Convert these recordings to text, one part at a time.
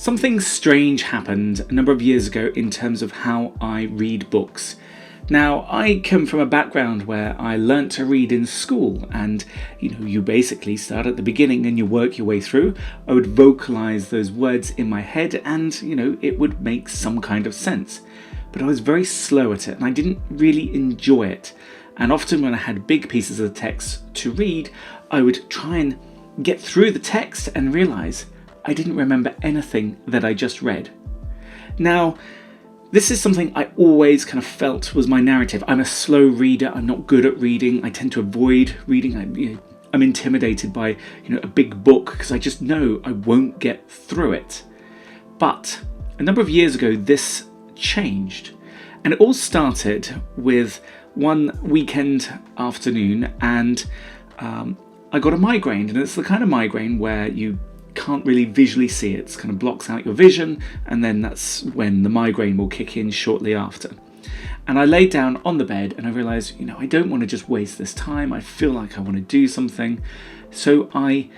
Something strange happened a number of years ago in terms of how I read books. Now, I come from a background where I learnt to read in school, and you basically start at the beginning and you work your way through. I would vocalize those words in my head and it would make some kind of sense. But I was very slow at it and I didn't really enjoy it. And often when I had big pieces of text to read, I would try and get through the text and realize I didn't remember anything that I just read. Now, this is something I always kind of felt was my narrative. I'm a slow reader. I'm not good at reading. I tend to avoid reading. I'm intimidated by a big book because I just know I won't get through it. But a number of years ago, this changed. And it all started with one weekend afternoon and I got a migraine. And it's the kind of migraine where you can't really visually see it. It kind of blocks out your vision, and then that's when the migraine will kick in shortly after. And I laid down on the bed and I realized, I don't want to just waste this time. I feel like I want to do something. So I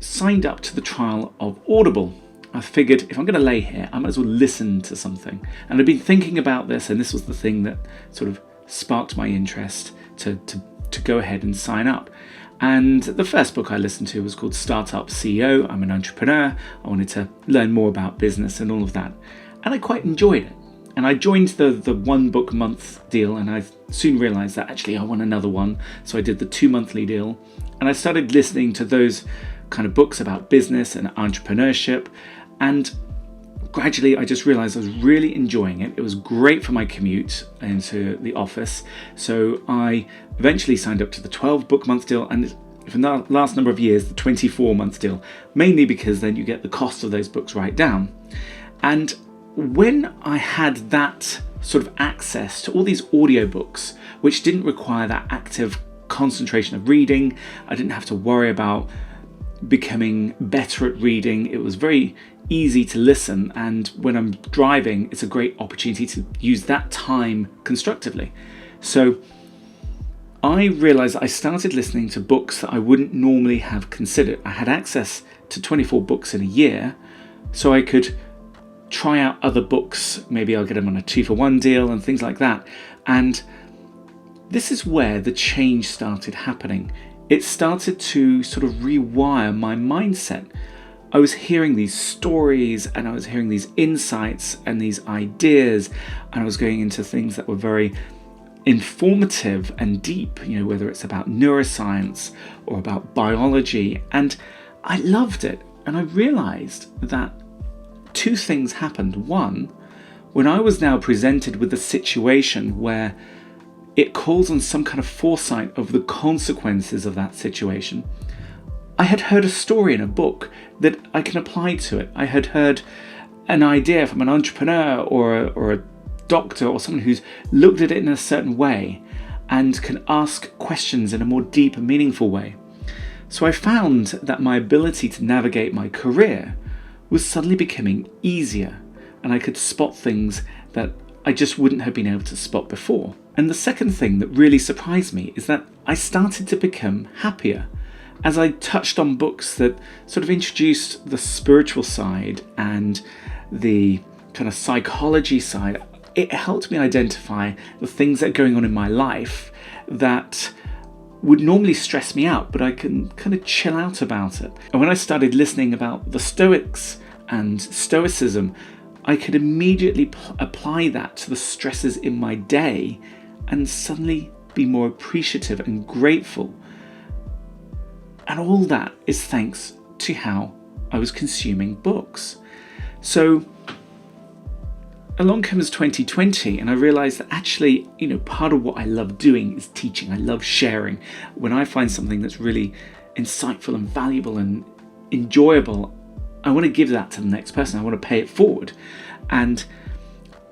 signed up to the trial of Audible. I figured if I'm going to lay here, I might as well listen to something. And I'd been thinking about this, and this was the thing that sort of sparked my interest to go ahead and sign up. And the first book I listened to was called Startup CEO. I'm an entrepreneur. I wanted to learn more about business and all of that. And I quite enjoyed it. And I joined the 1 book month deal, and I soon realized that actually I want another one. So I did the 2 monthly deal. And I started listening to those kind of books about business and entrepreneurship. And gradually I just realized I was really enjoying it. It was great for my commute into the office. So I eventually signed up to the 12 book month deal, and for the last number of years, the 24 month deal, mainly because then you get the cost of those books right down. And when I had that sort of access to all these audiobooks, which didn't require that active concentration of reading, I didn't have to worry about becoming better at reading. It was very easy to listen, and when I'm driving, it's a great opportunity to use that time constructively. So I realized I started listening to books that I wouldn't normally have considered. I had access to 24 books in a year, so I could try out other books. Maybe I'll get them on a 2-for-1 deal and things like that. And this is where the change started happening. It started to sort of rewire my mindset. I was hearing these stories and I was hearing these insights and these ideas, and I was going into things that were very informative and deep, whether it's about neuroscience or about biology, and I loved it. And I realized that 2 things happened. One, when I was now presented with a situation where it calls on some kind of foresight of the consequences of that situation, I had heard a story in a book that I can apply to it. I had heard an idea from an entrepreneur or a doctor or someone who's looked at it in a certain way and can ask questions in a more deep and meaningful way. So I found that my ability to navigate my career was suddenly becoming easier, and I could spot things that I just wouldn't have been able to spot before. And the second thing that really surprised me is that I started to become happier as I touched on books that sort of introduced the spiritual side and the kind of psychology side. It helped me identify the things that are going on in my life that would normally stress me out, but I can kind of chill out about it. And when I started listening about the Stoics and Stoicism, I could immediately apply that to the stresses in my day and suddenly be more appreciative and grateful. And all that is thanks to how I was consuming books. So along comes 2020, and I realized that actually, part of what I love doing is teaching. I love sharing. When I find something that's really insightful and valuable and enjoyable, I want to give that to the next person. I want to pay it forward. And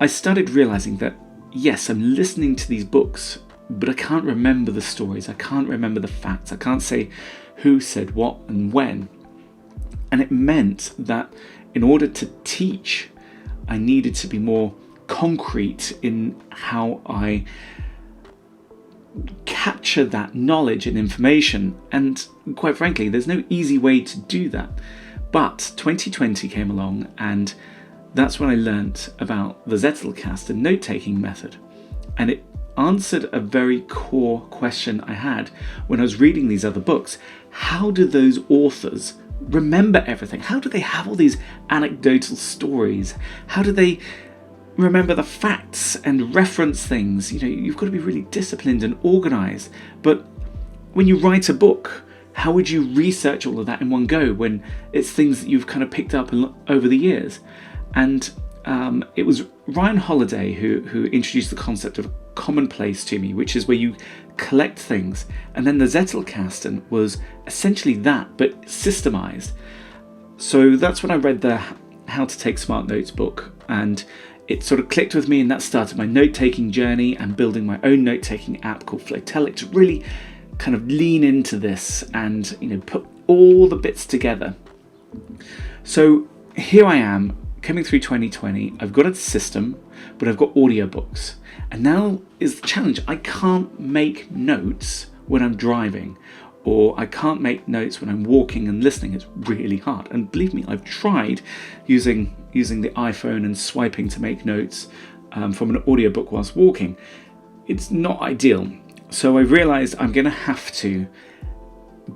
I started realizing that, yes, I'm listening to these books, but I can't remember the stories. I can't remember the facts. I can't say who said what and when. And it meant that in order to teach, I needed to be more concrete in how I capture that knowledge and information. And quite frankly, there's no easy way to do that. But 2020 came along, and that's when I learnt about the Zettelkasten Note-Taking method. And it answered a very core question I had when I was reading these other books. How do those authors remember everything? How do they have all these anecdotal stories? How do they remember the facts and reference things? You've got to be really disciplined and organised. But when you write a book, how would you research all of that in one go when it's things that you've kind of picked up over the years? And it was Ryan Holiday who introduced the concept of Commonplace to me, which is where you collect things. And then the Zettelkasten was essentially that, but systemized. So that's when I read the How to Take Smart Notes book, and it sort of clicked with me, and that started my note-taking journey and building my own note-taking app called Flowtelic to really kind of lean into this and put all the bits together. So here I am coming through 2020. I've got a system, but I've got audiobooks. And now is the challenge. I can't make notes when I'm driving, or I can't make notes when I'm walking and listening. It's really hard. And believe me, I've tried using the iPhone and swiping to make notes from an audiobook whilst walking. It's not ideal. So I realised I'm going to have to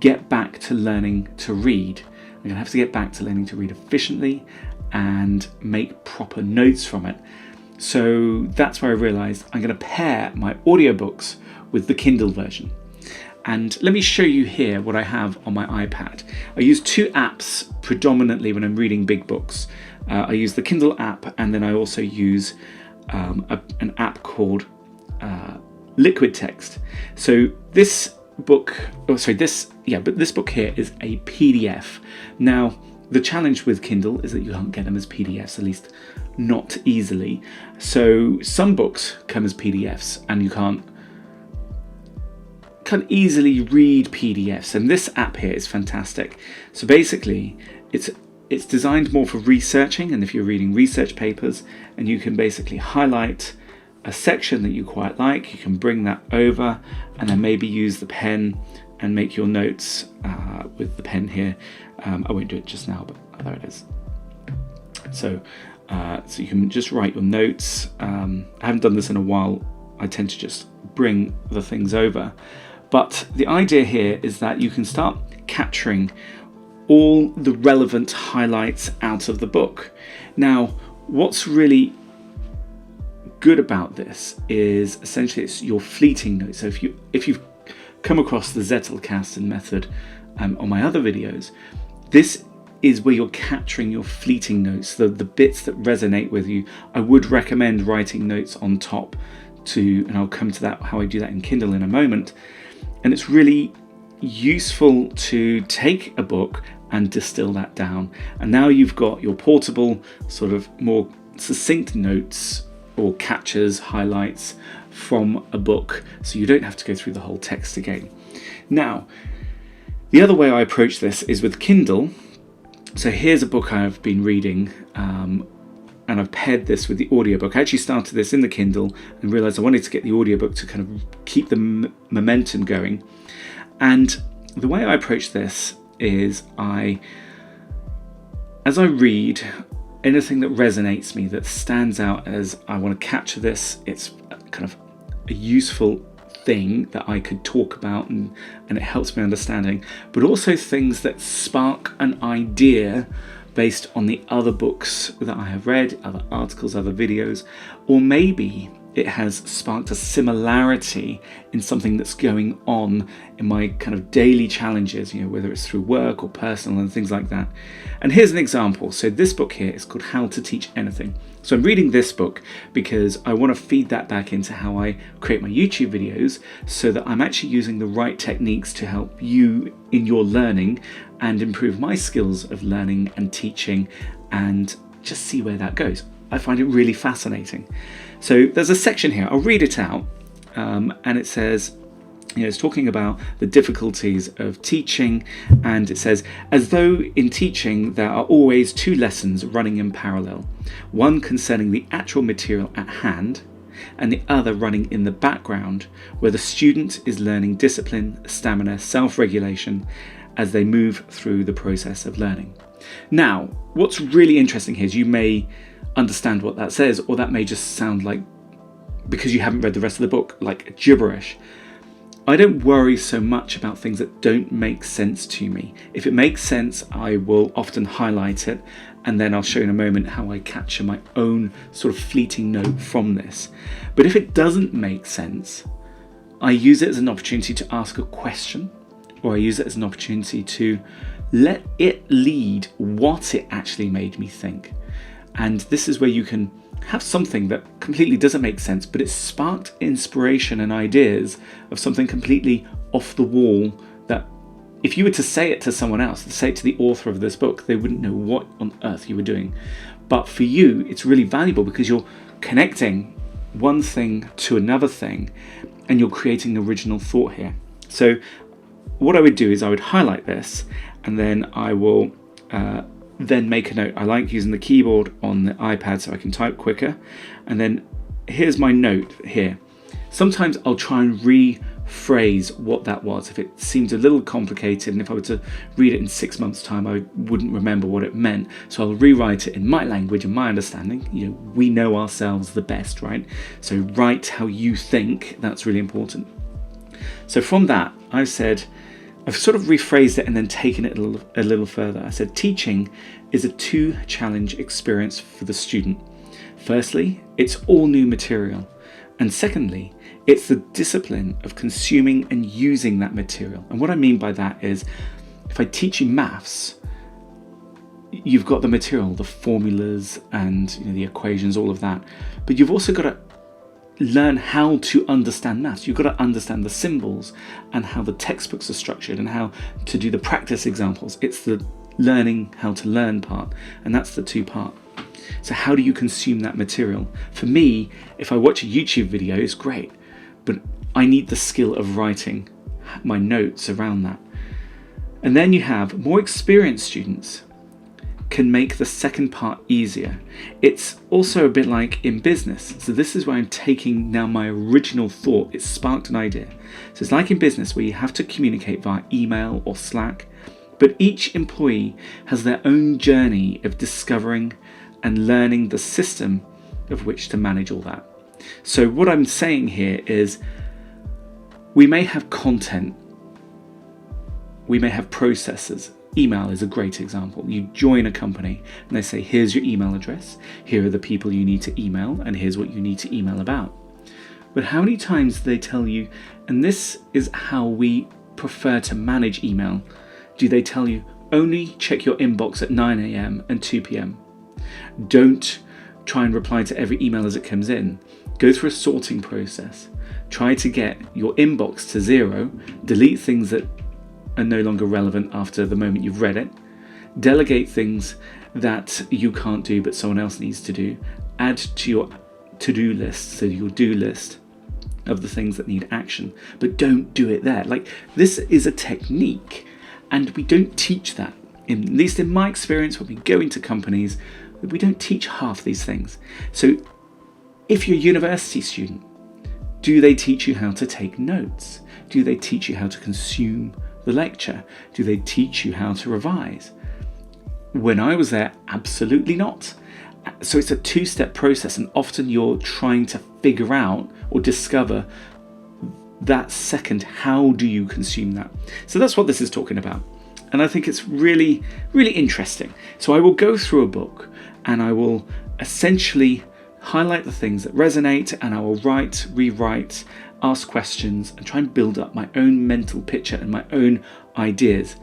get back to learning to read. I'm going to have to get back to learning to read efficiently and make proper notes from it. So that's where I realised I'm going to pair my audiobooks with the Kindle version. And let me show you here what I have on my iPad. I use two apps predominantly when I'm reading big books. I use the Kindle app, and then I also use an app called LiquidText. So this book here is a PDF. Now, the challenge with Kindle is that you can't get them as PDFs, at least not easily. So some books come as PDFs, and you can't easily read PDFs. And this app here is fantastic. So basically, it's designed more for researching, and if you're reading research papers, and you can basically highlight a section that you quite like, you can bring that over and then maybe use the pen and make your notes with the pen here. I won't do it just now, but there it is. So you can just write your notes. I haven't done this in a while. I tend to just bring the things over. But the idea here is that you can start capturing all the relevant highlights out of the book. Now, what's really good about this is essentially it's your fleeting notes. So if you've come across the Zettelkasten method on my other videos, this is where you're capturing your fleeting notes, the bits that resonate with you. I would recommend writing notes on top and I'll come to that, how I do that in Kindle in a moment. And it's really useful to take a book and distill that down. And now you've got your portable, sort of more succinct notes or captures, highlights from a book, so you don't have to go through the whole text again. Now, the other way I approach this is with Kindle. So here's a book I've been reading, and I've paired this with the audiobook. I actually started this in the Kindle and realised I wanted to get the audiobook to kind of keep the momentum going. And the way I approach this is as I read, anything that resonates me, that stands out as I want to capture this, it's kind of a useful thing that I could talk about and it helps me understanding, but also things that spark an idea based on the other books that I have read, other articles, other videos, or maybe it has sparked a similarity in something that's going on in my kind of daily challenges, whether it's through work or personal and things like that. And here's an example. So this book here is called How to Teach Anything. So I'm reading this book because I want to feed that back into how I create my YouTube videos, so that I'm actually using the right techniques to help you in your learning and improve my skills of learning and teaching, and just see where that goes. I find it really fascinating. So there's a section here, I'll read it out, and it says, it's talking about the difficulties of teaching, and it says, as though in teaching there are always two lessons running in parallel, one concerning the actual material at hand, and the other running in the background, where the student is learning discipline, stamina, self-regulation as they move through the process of learning. Now, what's really interesting here is you may understand what that says, or that may just sound like, because you haven't read the rest of the book, like gibberish. I don't worry so much about things that don't make sense to me. If it makes sense, I will often highlight it, and then I'll show you in a moment how I capture my own sort of fleeting note from this. But if it doesn't make sense, I use it as an opportunity to ask a question, or I use it as an opportunity to let it lead what it actually made me think. And this is where you can have something that completely doesn't make sense, but it sparked inspiration and ideas of something completely off the wall that if you were to say it to someone else, to say it to the author of this book, they wouldn't know what on earth you were doing. But for you, it's really valuable because you're connecting one thing to another thing and you're creating original thought here. So what I would do is I would highlight this, and then I will then make a note. I like using the keyboard on the iPad so I can type quicker. And then here's my note here. Sometimes I'll try and rephrase what that was if it seems a little complicated, and if I were to read it in 6 months' time I wouldn't remember what it meant. So I'll rewrite it in my language and my understanding. You know, we know ourselves the best, right? So write how you think. That's really important. So from that, I've sort of rephrased it and then taken it a little further. I said, teaching is a two-challenge experience for the student. Firstly, it's all new material. And secondly, it's the discipline of consuming and using that material. And what I mean by that is, if I teach you maths, you've got the material, the formulas and the equations, all of that. But you've also got to learn how to understand maths. You've got to understand the symbols and how the textbooks are structured and how to do the practice examples. It's the learning how to learn part, and that's the two-part. So how do you consume that material? For me, if I watch a YouTube video, it's great, but I need the skill of writing my notes around that. And then you have more experienced students can make the second part easier. It's also a bit like in business. So this is where I'm taking now my original thought. It sparked an idea. So it's like in business where you have to communicate via email or Slack, but each employee has their own journey of discovering and learning the system of which to manage all that. So what I'm saying here is we may have content, we may have processes. Email is a great example. You join a company and they say, here's your email address, here are the people you need to email, and here's what you need to email about. But how many times do they tell you, and this is how we prefer to manage email, do they tell you, only check your inbox at 9 a.m. and 2 p.m. Don't try and reply to every email as it comes in. Go through a sorting process. Try to get your inbox to 0, delete things that are no longer relevant after the moment you've read it, delegate things that you can't do but someone else needs to do, add to your to-do list, so your do list of the things that need action, but don't do it there. Like, this is a technique, and we don't teach that. At least in my experience, when we go into companies, we don't teach half these things. So if you're a university student, do they teach you how to take notes? Do they teach you how to consume the lecture? Do they teach you how to revise? When I was there, absolutely not. So it's a two-step process, and often you're trying to figure out or discover that second, how do you consume that? So that's what this is talking about. And I think it's really, really interesting. So I will go through a book and I will essentially highlight the things that resonate, and I will write, rewrite, ask questions, and try and build up my own mental picture and my own ideas.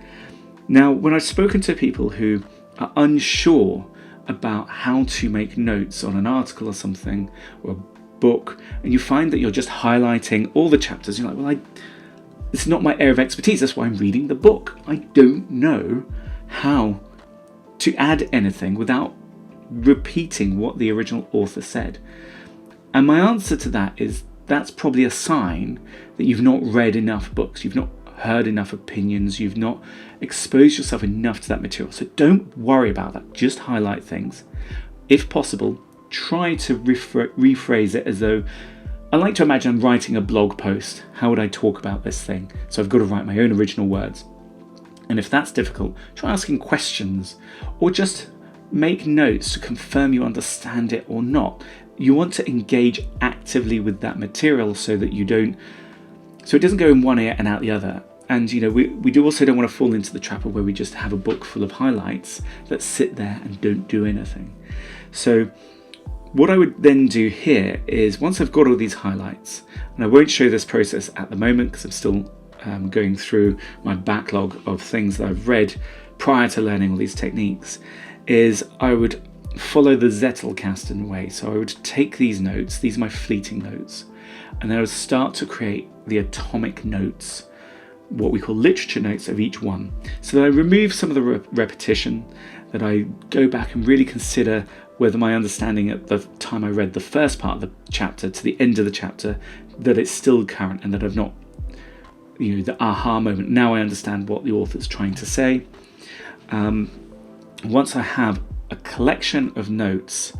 Now, when I've spoken to people who are unsure about how to make notes on an article or something, or a book, and you find that you're just highlighting all the chapters, you're like, well, this is not my area of expertise, that's why I'm reading the book. I don't know how to add anything without repeating what the original author said. And my answer to that is, that's probably a sign that you've not read enough books, you've not heard enough opinions, you've not exposed yourself enough to that material. So don't worry about that, just highlight things. If possible, try to rephrase it as though, I like to imagine I'm writing a blog post. How would I talk about this thing? So I've got to write my own original words. And if that's difficult, try asking questions or just make notes to confirm you understand it or not. You want to engage actively with that material so that so it doesn't go in one ear and out the other. And we do also don't want to fall into the trap of where we just have a book full of highlights that sit there and don't do anything. So what I would then do here is, once I've got all these highlights, and I won't show this process at the moment because I'm still going through my backlog of things that I've read prior to learning all these techniques, is I would follow the Zettelkasten way. So I would take these notes, these are my fleeting notes, and then I would start to create the atomic notes, what we call literature notes of each one, so that I remove some of the repetition, that I go back and really consider whether my understanding at the time I read the first part of the chapter to the end of the chapter, that it's still current and that I've not, the aha moment, now I understand what the author's trying to say. Once I have a collection of notes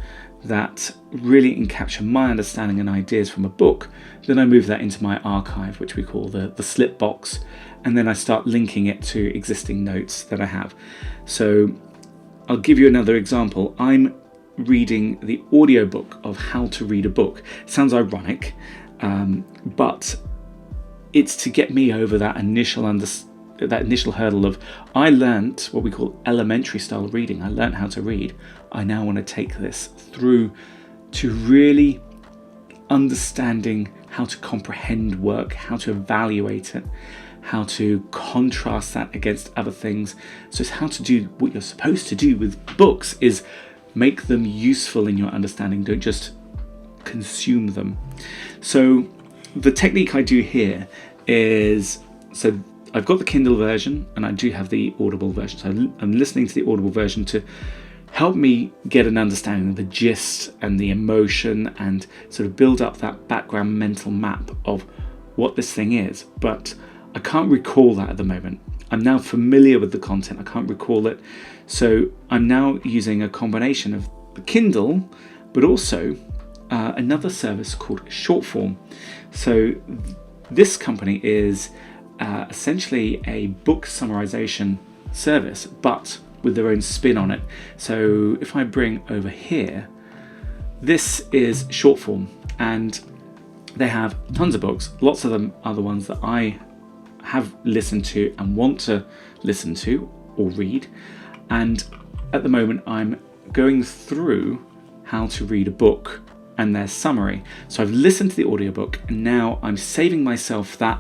that really encapture my understanding and ideas from a book, then I move that into my archive, which we call the slip box, and then I start linking it to existing notes that I have. So I'll give you another example. I'm reading the audiobook of How to Read a Book. Sounds ironic, but it's to get me over that initial hurdle of, I learnt what we call elementary style reading. I learnt how to read. I now want to take this through to really understanding how to comprehend work, how to evaluate it, how to contrast that against other things. So it's how to do what you're supposed to do with books, is make them useful in your understanding. Don't just consume them. So the technique I do here is, so I've got the Kindle version and I do have the Audible version. So I'm listening to the Audible version to help me get an understanding of the gist and the emotion and sort of build up that background mental map of what this thing is. But I can't recall that at the moment. I'm now familiar with the content. I can't recall it. So I'm now using a combination of the Kindle, but also another service called Shortform. So this company is essentially a book summarization service, but with their own spin on it. So if I bring over here, this is Shortform, and they have tons of books. Lots of them are the ones that I have listened to and want to listen to or read. And at the moment I'm going through How to Read a Book and their summary. So I've listened to the audiobook and now I'm saving myself that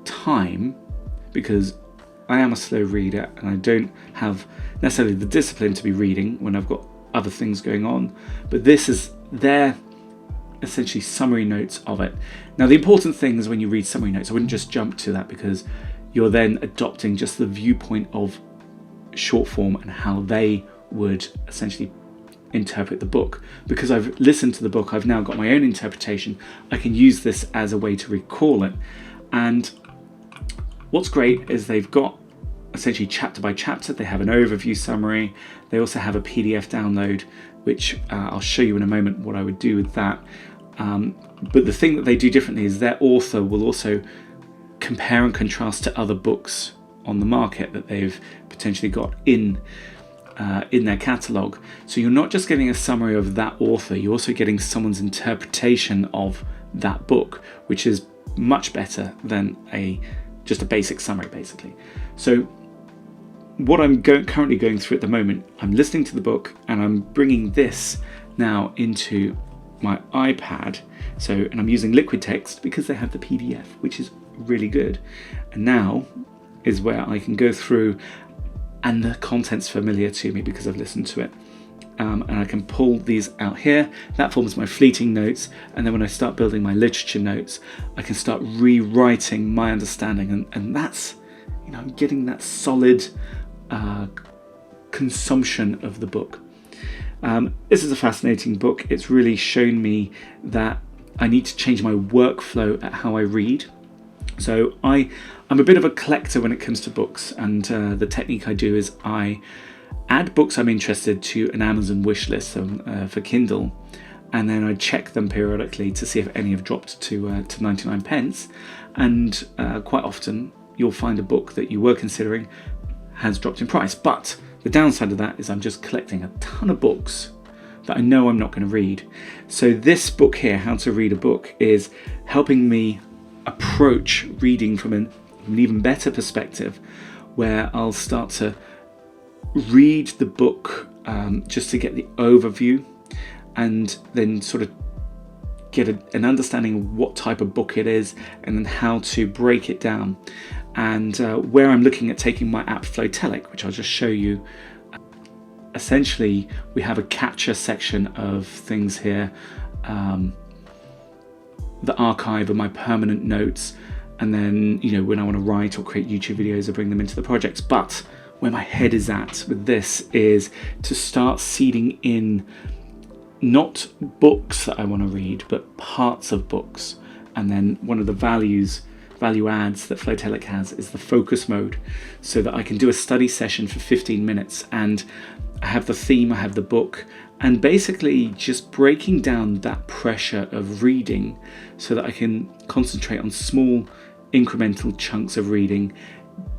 time, because I am a slow reader and I don't have necessarily the discipline to be reading when I've got other things going on. But this is their essentially summary notes of it. Now the important thing is when you read summary notes, I wouldn't just jump to that, because you're then adopting just the viewpoint of Shortform and how they would essentially interpret the book. Because I've listened to the book, I've now got my own interpretation. I can use this as a way to recall it. And what's great is they've got essentially chapter by chapter. They have an overview summary. They also have a PDF download, which I'll show you in a moment what I would do with that. But the thing that they do differently is their author will also compare and contrast to other books on the market that they've potentially got in their catalogue. So you're not just getting a summary of that author, you're also getting someone's interpretation of that book, which is much better than just a basic summary, basically. So what I'm currently going through at the moment, I'm listening to the book and I'm bringing this now into my iPad. And I'm using LiquidText because they have the PDF, which is really good. And now is where I can go through, and the content's familiar to me because I've listened to it. And I can pull these out here. That forms my fleeting notes. And then when I start building my literature notes, I can start rewriting my understanding. And that's, I'm getting that solid consumption of the book. This is a fascinating book. It's really shown me that I need to change my workflow at how I read. So I'm a bit of a collector when it comes to books, and the technique I do is I add books I'm interested to an Amazon wish list for Kindle, and then I check them periodically to see if any have dropped to 99 pence. And quite often you'll find a book that you were considering has dropped in price. But the downside of that is I'm just collecting a ton of books that I know I'm not going to read. So this book here, How to Read a Book, is helping me approach reading from an even better perspective, where I'll start to read the book just to get the overview, and then sort of get an understanding of what type of book it is, and then how to break it down. And where I'm looking at taking my app Flowtelic, which I'll just show you. Essentially, we have a capture section of things here, the archive of my permanent notes, and then, you know, when I want to write or create YouTube videos, I bring them into the projects. But where my head is at with this is to start seeding in not books that I want to read, but parts of books. And then one of the value adds that Flowtelic has is the focus mode, so that I can do a study session for 15 minutes and I have the theme, I have the book, and basically just breaking down that pressure of reading so that I can concentrate on small incremental chunks of reading,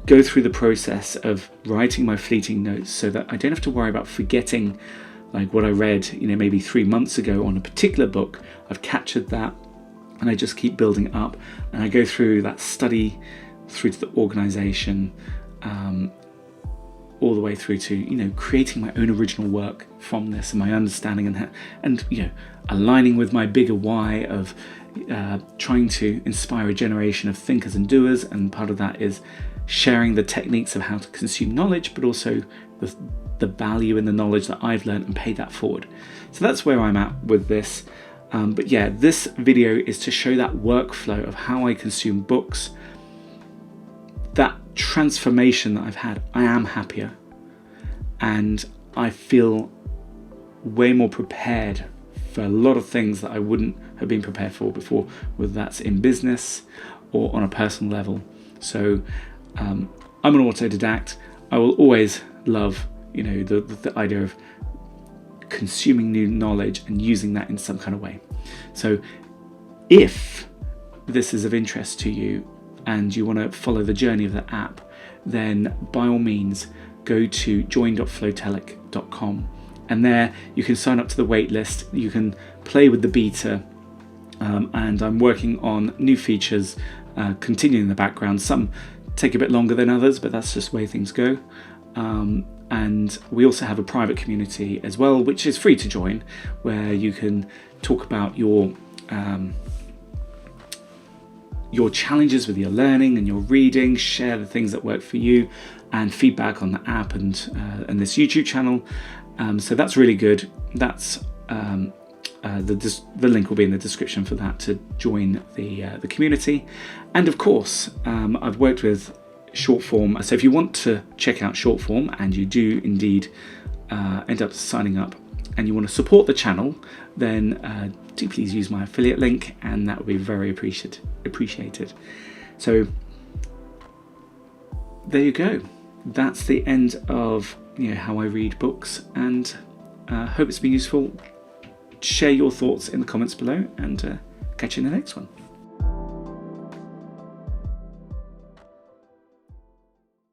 go through the process of writing my fleeting notes so that I don't have to worry about forgetting like what I read, you know, maybe 3 months ago on a particular book. I've captured that and I just keep building up, and I go through that study through to the organization, all the way through to, you know, creating my own original work from this, and my understanding and you know, aligning with my bigger why of trying to inspire a generation of thinkers and doers. And part of that is sharing the techniques of how to consume knowledge, but also the value in the knowledge that I've learned and pay that forward. So that's where I'm at with this. But yeah, this video is to show that workflow of how I consume books, that transformation that I've had. I am happier and I feel way more prepared for a lot of things that I wouldn't have been prepared for before, whether that's in business or on a personal level. So I'm an autodidact. I will always love, you know, the idea of consuming new knowledge and using that in some kind of way. So if this is of interest to you and you want to follow the journey of the app, then by all means go to join.flowtelic.com, and there you can sign up to the waitlist. You can play with the beta, and I'm working on new features continuing in the background. Some take a bit longer than others, but that's just the way things go. And we also have a private community as well, which is free to join, where you can talk about your challenges with your learning and your reading, share the things that work for you, and feedback on the app and this YouTube channel. So that's really good. That's the link will be in the description for that, to join the community. And of course, I've worked with Shortform. So if you want to check out Shortform, and you do indeed end up signing up, and you want to support the channel, then do please use my affiliate link, and that would be very appreciated. So there you go. That's the end of, you know, how I read books, and hope it's been useful. Share your thoughts in the comments below, and catch you in the next one.